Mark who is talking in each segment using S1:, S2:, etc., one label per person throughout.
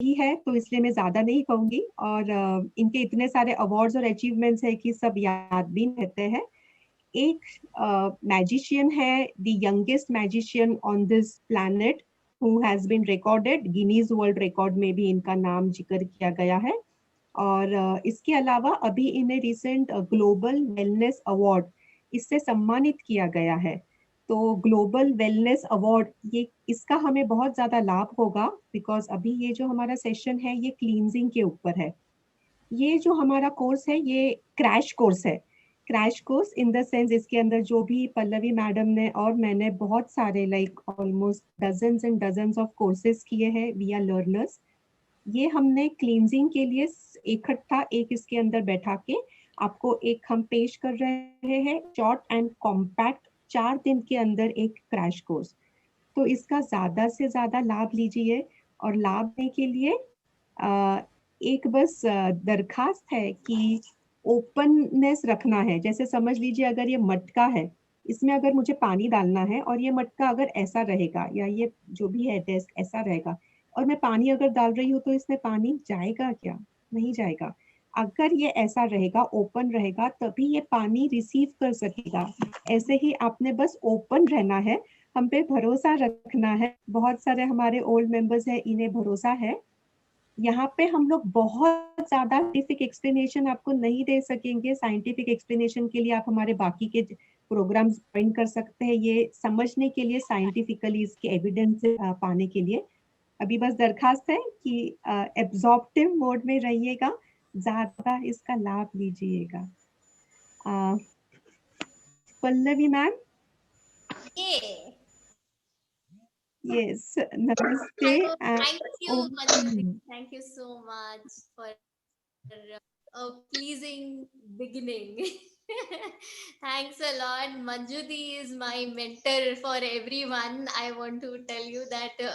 S1: ही है तो इसलिए मैं ज्यादा नहीं कहूंगी, और इनके इतने सारे अवार्ड्स और अचीवमेंट्स है कि सब याद भी रहते हैं। एक मैजिशियन है, the youngest magician on this planet who has been recorded, Guinness world record में भी इनका नाम जिक्र किया गया है। और इसके अलावा अभी इन्हें रिसेंट ग्लोबल वेलनेस अवार्ड इससे सम्मानित किया गया है। तो ग्लोबल वेलनेस अवार्ड, ये इसका हमें बहुत ज्यादा लाभ होगा, बिकॉज अभी ये जो हमारा सेशन है ये क्लींजिंग के ऊपर है। ये जो हमारा कोर्स है ये क्रैश कोर्स है। Crash course in the sense, इसके अंदर जो भी पल्लवी मैडम ने और मैंने बहुत सारे like almost dozens and dozens of courses किए हैं, वी आर लर्नर्स। ये हमने क्लींजिंग के लिए इकट्ठा एक इसके अंदर बैठा के आपको एक हम पेश कर रहे हैं शॉर्ट एंड कॉम्पैक्ट 4 दिन के अंदर एक क्रैश कोर्स। तो इसका ज्यादा से ज्यादा लाभ लीजिए। और लाभ लेने के लिए एक बस दरखास्त है कि ओपननेस रखना है। जैसे समझ लीजिए अगर ये मटका है, इसमें अगर मुझे पानी डालना है और ये मटका अगर ऐसा रहेगा या ये जो भी है डेस्क ऐसा रहेगा, और मैं पानी अगर डाल रही हूँ तो इसमें पानी जाएगा क्या? नहीं जाएगा। अगर ये ऐसा रहेगा, ओपन रहेगा, तभी ये पानी रिसीव कर सकेगा। ऐसे ही आपने बस ओपन रहना है, हम पे भरोसा रखना है। बहुत सारे हमारे ओल्ड मेंबर्स हैं, इन्हें भरोसा है। यहाँ पे हम लोग बहुत ज्यादा साइंटिफिक एक्सप्लेनेशन आपको नहीं दे सकेंगे। साइंटिफिक एक्सप्लेनेशन के लिए आप हमारे बाकी के प्रोग्राम्स ज्वाइन कर सकते हैं, ये समझने के लिए, साइंटिफिकली इसके एविडेंस पाने के लिए। अभी बस दरखास्त है कि एब्जॉर्प्टिव मोड में रहिएगा, ज्यादा इसका लाभ लीजिएगा। पल्लवी मैम।
S2: Yeah.
S1: यस, नमस्ते।
S2: Hello, thank you, Manjuti. Thank you so much for a pleasing beginning. Thanks a lot. Manjuti is my mentor for everyone. I want to tell you that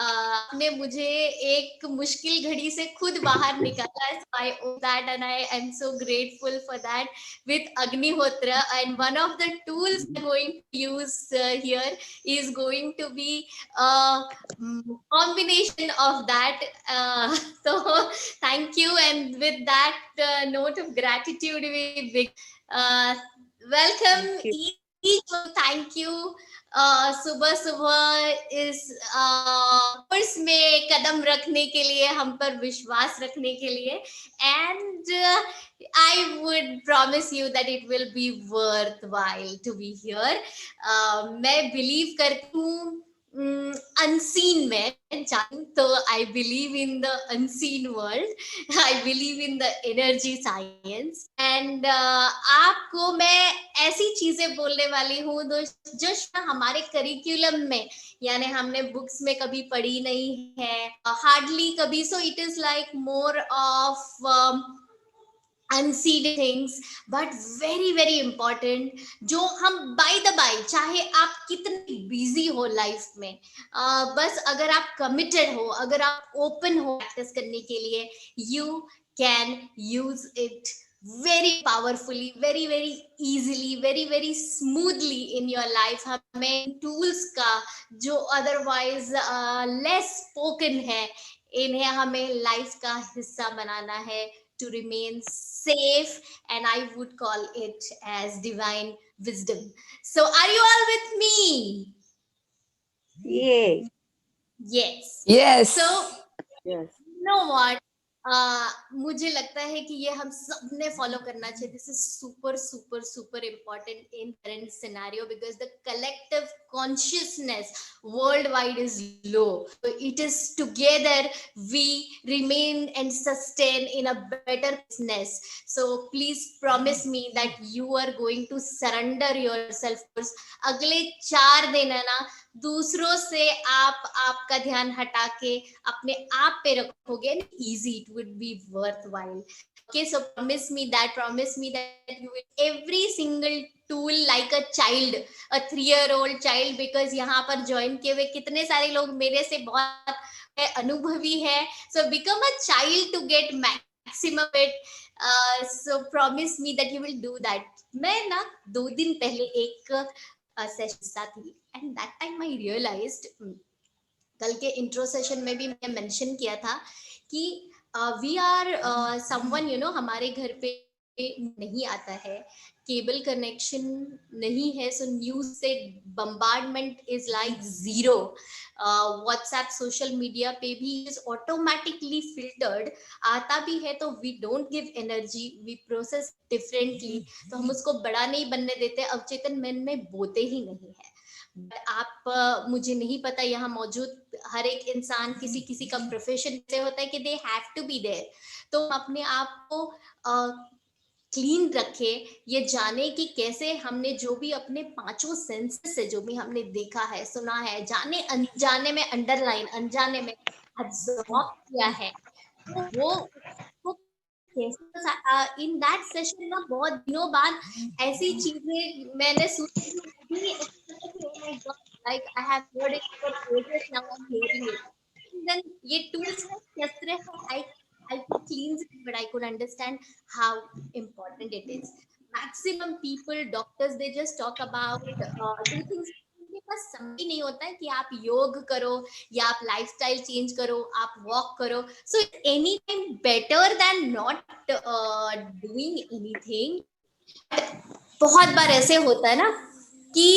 S2: आपने मुझे एक मुश्किल घड़ी से खुद बाहर निकाला. So I owe that and I am so grateful for that with Agnihotra. And one of the tools I'm going to use here is going to be a combination of that. So thank you. And with that note of gratitude, we begin. Uh, welcome each one. Thank you. सुबह सुबह इस course में कदम रखने के लिए, हम पर विश्वास रखने के लिए, and I would promise you that it will be worthwhile to be here. मैं बिलीव करती हूँ अनसीन में, तो I believe in the unseen world, I believe in the energy science. And आपको मैं ऐसी चीजें बोलने वाली हूँ जो हमारे करिकुलम में, यानी हमने बुक्स में कभी पढ़ी नहीं है, हार्डली कभी. सो it is like more of unseen things, but very very important, जो हम by the by, चाहे आप कितने बिजी हो लाइफ में, बस अगर आप कमिटेड हो, अगर आप ओपन हो प्रैक्टिस करने के लिए, you can use it very powerfully, very very easily, very very smoothly in your life. हमें tools का जो otherwise less spoken है, इन्हें हमें लाइफ का हिस्सा बनाना है to remain safe, and I would call it as divine wisdom. So are you all with me?
S1: Yay.
S2: Yes.
S3: Yes.
S2: So
S3: Yes.
S2: you know what, मुझे लगता है कि ये हम सब ने फॉलो करना चाहिए. This is super super super important in current scenario, because the collective consciousness worldwide is low. So it is together we remain and sustain in a better business. So please promise me that you are going to surrender yourself. अगले 4 दिन है ना, दूसरों से आप आपका ध्यान हटा के अपने आप पे रखोगे, easy, it would be worthwhile. Okay, so promise me that you will every single tool like a child, a 3-year-old child, because यहाँ पर ज्वाइन किए हुए कितने सारे लोग मेरे से बहुत अनुभवी है. So become a child to get maximum it. So promise me that you will do that. मैं ना 2 दिन पहले एक सेशन थी, and that time I realized कल के इंट्रो सेशन में भी मैं मेंशन किया था कि we are someone, you know, हमारे घर पे नहीं आता है, केबल कनेक्शन नहीं है, सो न्यूज से bombardment is like zero. WhatsApp social media पे भी इज ऑटोमेटिकली फिल्टर्ड, आता भी है तो we don't give energy, we process differently, तो हम उसको बड़ा नहीं बनने देते, अवचेतन मन में बोते ही नहीं है। आप मुझे नहीं पता यहाँ मौजूद हर एक इंसान, किसी किसी का प्रोफेशन से होता है कि they have to be there, तो अपने आप को क्लीन रखे, ये जाने कि कैसे हमने जो भी अपने पांचों सेंसेस से जो भी हमने देखा है, सुना है, जाने अनजाने में, अंडरलाइन अनजाने में अब्सॉर्ब किया है, तो वो कैसे इन दैट सेशन ना बहुत दिनों बाद ऐसी चीजें मैंने सुनी, like I have heard it for ages, now I'm hearing it. And then ये tools है, शस्त्र है, I could cleanse it, but I could understand how important it is. Maximum people, doctors, they just talk about two things. उनके पास समय नहीं होता है कि आप योग करो या आप लाइफस्टाइल चेंज करो, आप वॉक करो, so any time better than not doing anything. बहुत बार ऐसे होता है ना कि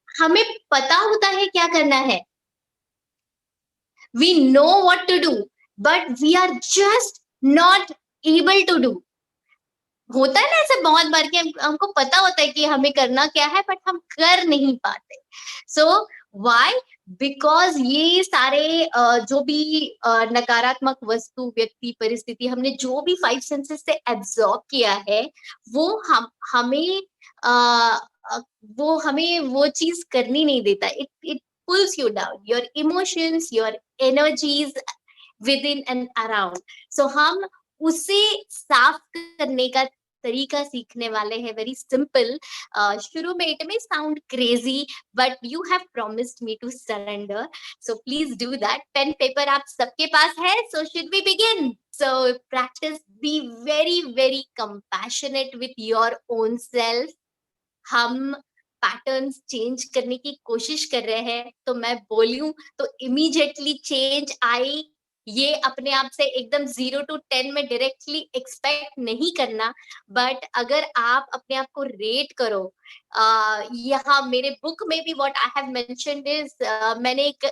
S2: हमें पता होता है क्या करना है, we know what to do, but we are just not able to do. होता है ना ऐसे बहुत बार कि हमको पता होता है कि हमें करना क्या है, बट हम कर नहीं पाते। So why? बिकॉज ये सारे जो भी नकारात्मक वस्तु, व्यक्ति, परिस्थिति, हमने जो भी 5 सेंसेस से एब्जॉर्ब किया है, वो हमें वो हमें वो चीज करनी नहीं देता। It it pulls you down, your emotions, your energies within and around. So हम उसे साफ करने का तरीका सीखने वाले हैं, वेरी सिंपल। शुरू में it may sound crazy, but you have promised me to surrender, so please do that. Pen paper आप सबके पास है, so should we begin? So practice, be very very compassionate with your own self. हम patterns change करने की कोशिश कर रहे हैं, तो मैं बोलूं तो इमीडिएटली चेंज आई, ये अपने आप से एकदम 0 to 10 में डायरेक्टली एक्सपेक्ट नहीं करना। बट अगर आप अपने आप को रेट करो, यहाँ मेरे बुक में भी what I have mentioned is, मैंने एक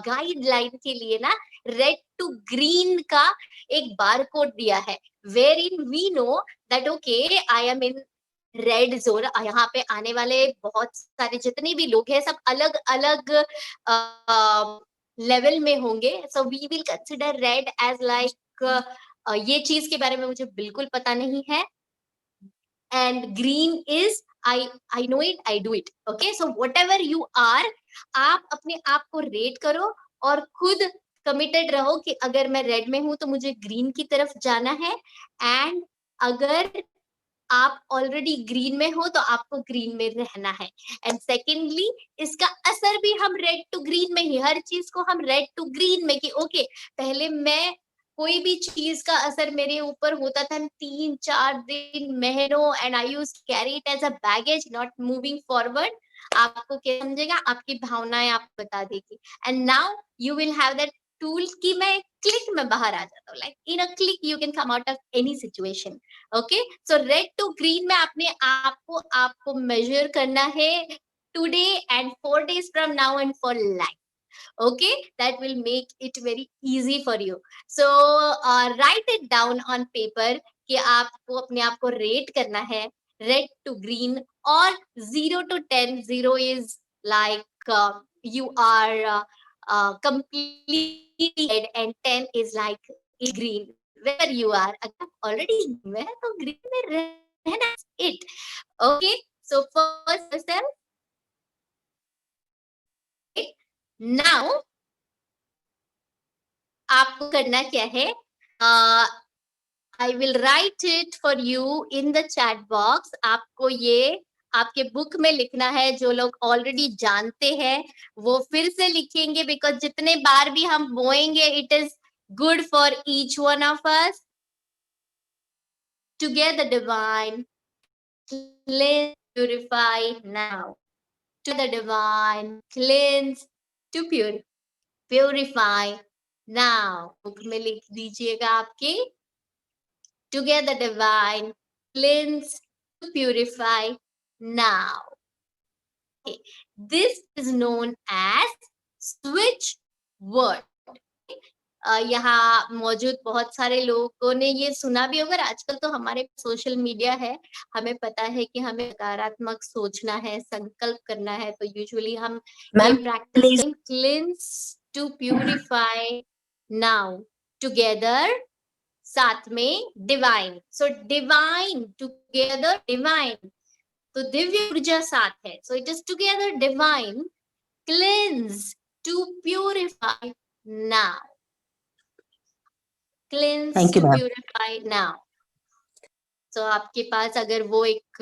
S2: गाइडलाइन के लिए ना रेड टू ग्रीन का एक बार कोड दिया है, wherein we know that okay I am in red zone. यहाँ पे आने वाले बहुत सारे जितने भी लोग हैं, सब अलग अलग लेवल में होंगे, so we will consider red as like ये चीज के बारे में मुझे बिल्कुल पता नहीं है, and green is I know it, I do it. Okay, so whatever you are, आप अपने आप को रेट करो और खुद कमिटेड रहो कि अगर मैं रेड में हूं तो मुझे ग्रीन की तरफ जाना है, एंड अगर आप ऑलरेडी ग्रीन में हो तो आपको ग्रीन में रहना है। एंड सेकेंडली, इसका असर भी हम रेड टू ग्रीन में ही, हर चीज को हम रेड टू ग्रीन में कि ओके पहले मैं कोई भी चीज का असर मेरे ऊपर होता था 3-4 दिन, महीनों, and I use carry it as a baggage, not moving forward. आपको क्या समझेगा, आपकी भावनाएं आपको बता देगी, and now you will have that tool कि मैं क्लिक में बाहर आ जाता हूँ, like in a click you can come out of any situation. Okay, so red to green में अपने आपको मेजर करना है today and 4 days from now and for life. Okay, that will make it very easy for you. So write it down on paper कि आपको अपने आप को रेट करना है रेड टू ग्रीन, और 0 to 10, 0 is like you are completely red and 10 is like green. Where you are, अगर आप already green में है तो green में रहना it. Okay, so first yourself. Now आपको करना क्या है, I will write it for you in the chat box. आपको ये आपके बुक में लिखना है, जो लोग ऑलरेडी जानते हैं वो फिर से लिखेंगे, बिकॉज जितने बार भी हम बोएंगे it is good for each one of us. Together divine, cleanse, purify now. To the divine, cleanse, to purify now. Book में लिख दीजिएगा आपके, together divine, cleanse to purify now. Okay. This is known as switch word. यहाँ मौजूद बहुत सारे लोगों ने ये सुना भी होगा। आजकल तो हमारे सोशल मीडिया है, हमें पता है कि हमें सकारात्मक सोचना है, संकल्प करना है, तो यूजुअली हम ये practice cleanse to purify now together, साथ में divine. So divine together divine, तो दिव्य ऊर्जा साथ है। So it is together divine cleanse to purify now, cleanse to purify now. So आपके पास अगर वो एक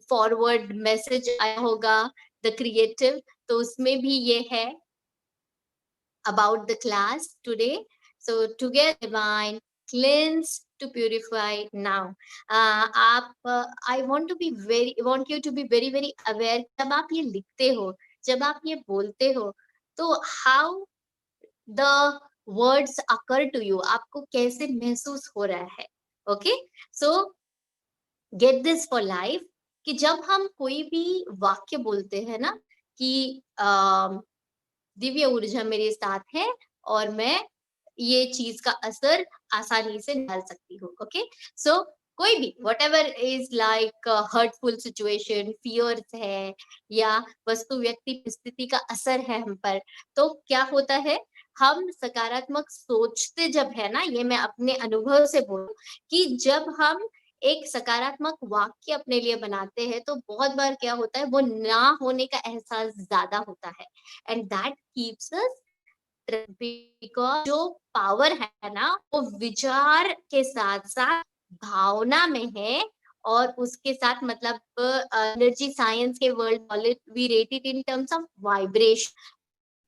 S2: फॉरवर्ड मैसेज आया होगा द क्रिएटिव, तो उसमें भी ये है about the class today. So together divine cleanse to purify now. I want you to be very aware. जब आप ये लिखते हो, जब आप ये बोलते हो, तो how the words occur to you, आपको कैसे महसूस हो रहा है। Okay, so get this for life कि जब हम कोई भी वाक्य बोलते हैं ना कि दिव्य ऊर्जा मेरे साथ है और मैं ये चीज का असर आसानी से डाल सकती हूँ। ओके, सो कोई भी whatever is like hurtful situation, fears है या वस्तु व्यक्ति स्थिति का असर है हम पर, तो क्या होता है, हम सकारात्मक सोचते जब है ना, ये मैं अपने अनुभव से बोलूं कि जब हम एक सकारात्मक वाक्य अपने लिए बनाते हैं तो बहुत बार क्या होता है, वो ना होने का एहसास ज्यादा होता है, and that keeps us, because जो पावर है ना वो विचार के साथ साथ भावना में है, और उसके साथ मतलब एनर्जी साइंस के world we rate it in terms of vibration.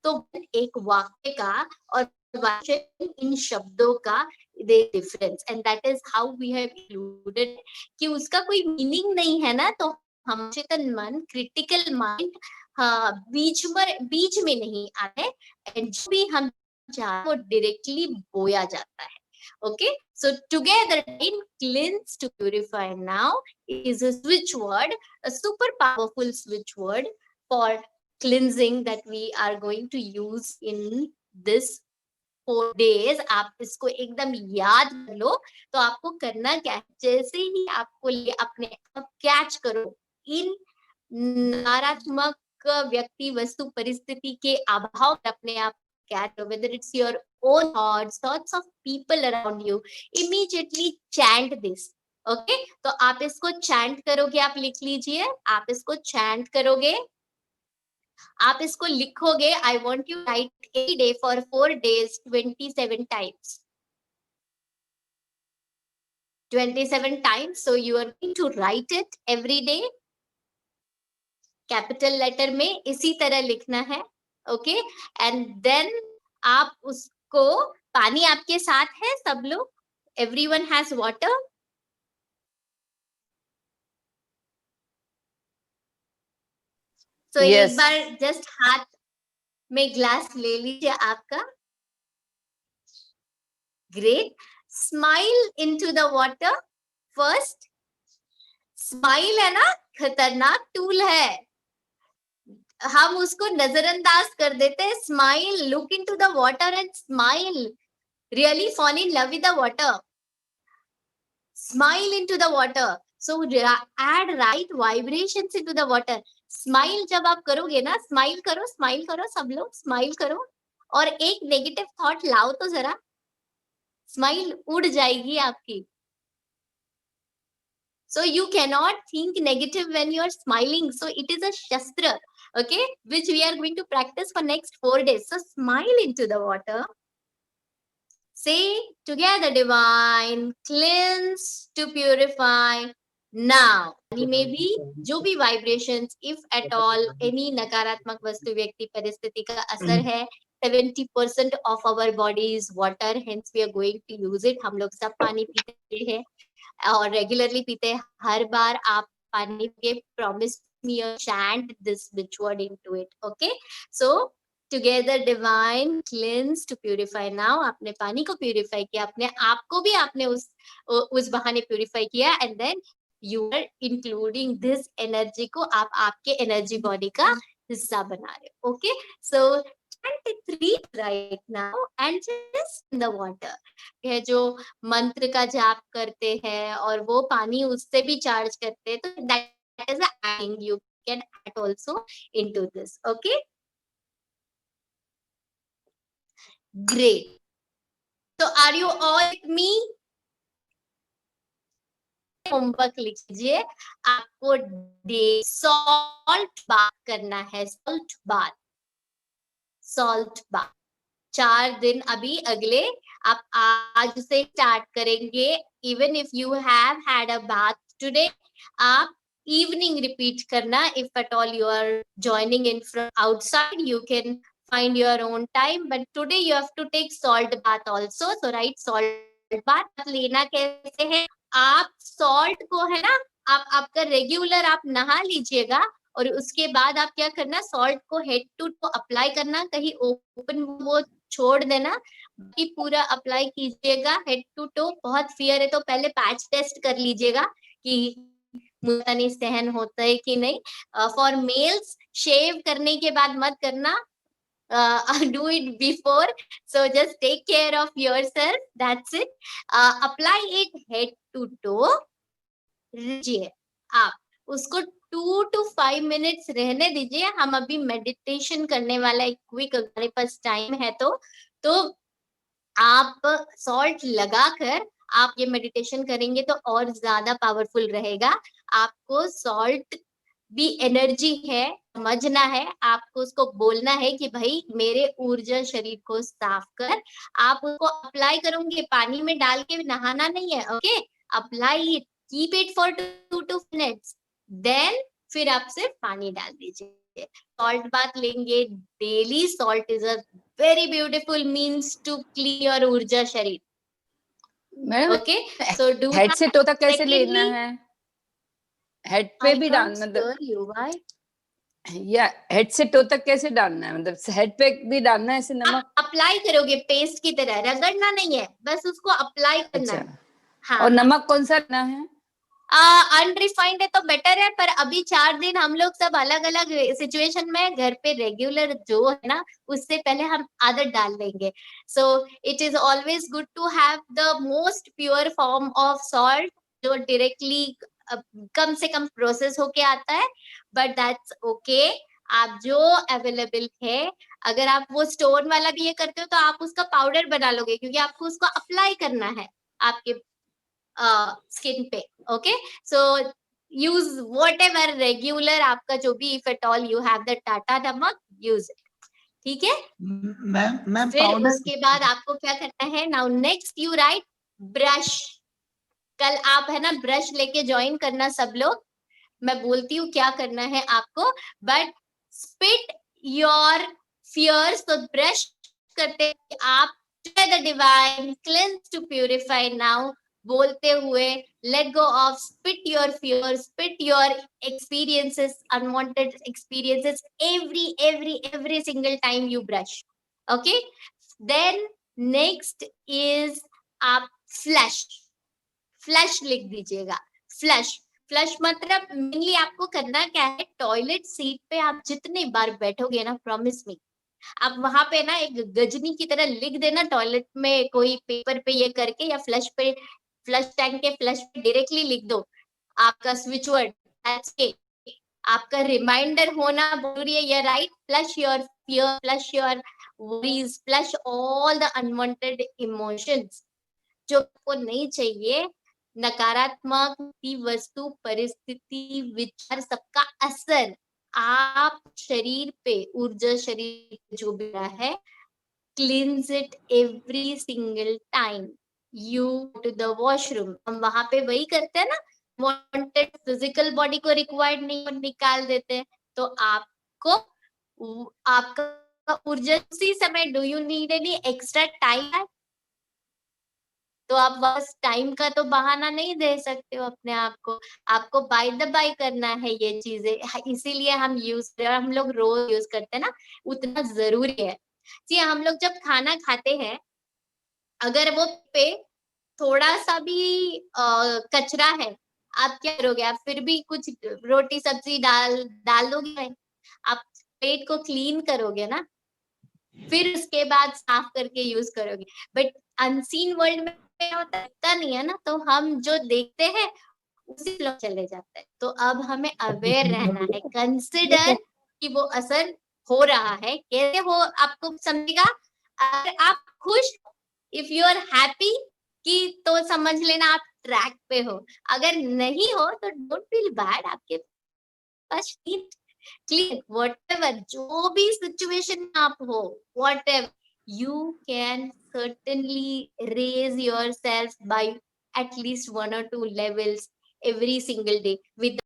S2: तो एक वाक्य का और इन शब्दों का difference, and that is how we have included कि उसका कोई मीनिंग नहीं है ना, तो हम चेतन मन, क्रिटिकल माइंड बीच में नहीं आते, एंड जो भी हम चाहे वो डायरेक्टली बोया जाता है। Okay, so together in cleanse to purify now is a switch word, a super powerful switch word for cleansing that we are going to use in this 4 days. आप इसको एकदम याद कर लो। तो आपको करना क्या है, जैसे ही आपको अपने आप कैच करो इन नकारात्मक व्यक्ति वस्तु परिस्थिति के अभाव, अपने आप catch, whether it's your own thoughts of people around you, immediately chant this. Okay, तो आप इसको chant करोगे, आप लिख लीजिए, आप इसको chant करोगे, आप इसको लिखोगे। I want you to write every day for 4 days 27 times. 27 times. So you are going to write it every day. Capital letter में इसी तरह लिखना है। ओके, एंड देन आप उसको, पानी आपके साथ है सब लोग, एवरीवन हैज वाटर, सो एक बार जस्ट हाथ में ग्लास ले लीजिए आपका। Great, smile into the water first. Smile है ना, खतरनाक टूल है, हम उसको नजरअंदाज कर देते हैं। Smile, look into the water and smile, really fall in love with the water, smile into the water. So add right vibrations into the water. Smile जब आप करोगे ना, स्माइल करो सब लोग स्माइल करो, और एक नेगेटिव थॉट लाओ तो जरा, स्माइल उड़ जाएगी आपकी। So you cannot think negative when you are smiling. So it is a shastra, okay, which we are going to practice for next 4 days. So smile into the water. Say together, divine, cleanse to purify now. Maybe जो भी vibrations, if at all any नकारात्मक वस्तु व्यक्ति परिस्थिति का असर है, 70% of our body is water, hence we are going to use it. हम लोग सब पानी पीते हैं और रेगुलरली पीते हैं। हर बार आप पानी के प्रॉमिस मी और chant this which word into it. Okay, so together divine cleanse to purify now. आपने पानी को प्यूरिफाई किया, अपने आप को भी आपने उस बहाने प्यूरिफाई किया, and then you are including this energy को आप आपके एनर्जी बॉडी का हिस्सा बना रहे हो। Okay, so 23 right now and just in the water। यह जो मंत्र का जाप करते हैं और वो पानी उससे भी चार्ज करते हैं, तो that is a adding, you can add also into this। okay, great। so are you all with me? Homework लिखिए, आपको डे सॉल्ट बाथ करना है, सॉल्ट बाथ, सॉल्ट बाथ 4 दिन अभी अगले आप आज से स्टार्ट करेंगे। Even if you have had a bath today, आप इवनिंग रिपीट करना। If at all you are joining in from outside, you can find your own time, but today you have to take salt bath also। so right, salt bath लेना कैसे है, आप salt को है ना, आप आपका रेगुलर आप नहा लीजिएगा, और उसके बाद आप क्या करना, सॉल्ट को हेड टू टो अप्लाई करना, कहीं ओपन वो छोड़ देना, बाकी पूरा अप्लाई कीजिएगा हेड टू टो। बहुत फियर है तो पहले पैच टेस्ट कर लीजिएगा कि मुझे नहीं सहन होता है कि नहीं। फॉर मेल्स शेव करने के बाद मत करना, do it before, so just take care of yourself, that's it। apply it head to toe, लीजिए आप उसको 2 to 5 मिनट्स रहने दीजिए। हम अभी मेडिटेशन करने वाला एक क्विक, हमारे पास टाइम है तो आप सॉल्ट लगाकर आप ये मेडिटेशन करेंगे तो और ज्यादा पावरफुल रहेगा। आपको सॉल्ट भी एनर्जी है, समझना है, आपको उसको बोलना है कि भाई मेरे ऊर्जा शरीर को साफ कर। आप उसको अप्लाई करोगे, पानी में डाल के नहाना नहीं है। Okay, apply it, keep it for 2 to 5 minutes, then फिर आप सिर्फ पानी डाल दीजिए। सॉल्ट बाथ लेंगे daily. Salt is a very beautiful means to clean your ऊर्जा शरीर।
S3: Madam
S2: okay, so do
S3: head से टो तक कैसे लेना
S2: secondly,
S3: है? हेड पे भी डालना, या हेड से टो तक कैसे डालना है, मतलब हेड पे भी डालना है ऐसे नमक?
S2: अप्लाई करोगे पेस्ट की तरह, रगड़ना नहीं है, बस उसको अप्लाई करना है। हाँ,
S3: और नमक कौन सा लेना है?
S2: अनरिफाइंड है तो बेटर है, पर अभी 4 दिन हम लोग सब अलग अलग सिचुएशन में, घर पे रेगुलर जो है ना उससे पहले हम आदत डाल लेंगे। So it is always good to have the most pure form of salt जो डायरेक्टली कम से कम प्रोसेस होके आता है, बट दैट्स ओके। आप जो अवेलेबल है, अगर आप वो स्टोन वाला भी ये करते हो तो आप उसका पाउडर बना लोगे, क्योंकि आपको उसको अप्लाई करना है आपके स्किन पे। Okay, so use what ever regular आपका जो भी, if at all you have the Tata नमक, यूज इट। ठीक है
S4: मैम
S2: फिर
S4: पाउडर
S2: उसके बाद आपको क्या करना है, now next you right brush. कल आप है ना ब्रश लेके ज्वाइन करना सब लोग, मैं बोलती हूँ क्या करना है आपको, बट स्पिट योर फियर्स। तो ब्रश करते आप the divine cleanse to purify now बोलते हुए, let go of, spit your fears, spit your experiences, unwanted experiences, every single time you brush। okay, then next is आप flush, flush लिख दीजिएगा। Flush, flush मतलब mainly आपको करना क्या है, टॉयलेट सीट पे आप जितने बार बैठोगे ना, प्रॉमिस मी, आप वहां पे ना एक गजनी की तरह लिख देना टॉयलेट में कोई पेपर पे ये करके, या फ्लश पे, फ्लश टैंक के फ्लश पे डायरेक्टली लिख दो आपका स्विच वर्ड। आपका रिमाइंडर होना जरूरी है, ये right, flush your fear, flush your worries, flush all the unwanted emotions जो आपको नहीं चाहिए। नकारात्मक वस्तु, परिस्थिति, विचार, सबका असर आप शरीर पे, ऊर्जा शरीर जो भी रहा है, cleanse it every single time you to the washroom. हम वहां पे वही करते हैं ना, वांटेड फिजिकल बॉडी को रिक्वायर्ड नहीं निकाल देते हैं। तो आपको आपका ऊर्जा उसी समय, do you need any extra time, तो आप बस टाइम का तो बहाना नहीं दे सकते हो अपने आप को, आपको बाय द बाय करना है ये चीजें, इसीलिए हम यूज हम लोग रोज यूज करते हैं ना, उतना जरूरी है। जी हम लोग जब खाना खाते हैं, अगर वो पे थोड़ा सा भी कचरा है, आप क्या करोगे? आप फिर भी कुछ रोटी सब्जी डाल दोगे, आप प्लेट को क्लीन करोगे ना, फिर उसके बाद साफ करके यूज करोगे। बट अनसीन वर्ल्ड में क्या होता है, दिखता नहीं है ना, तो हम जो देखते हैं उसी लोग चले जाते हैं। तो अब हमें अवेयर रहना है, कंसिडर कि वो असर हो रहा है, कैसे हो आपको समझेगा। अगर आप खुश, इफ यू आर हैप्पी कि तो समझ लेना आप ट्रैक पे हो, अगर नहीं हो तो डोंट फील बैड, आपके पास क्लियर व्हाटएवर जो भी सिचुएशन में आप हो, whatever you can certainly raise yourself by at least 1 or 2 levels every single day with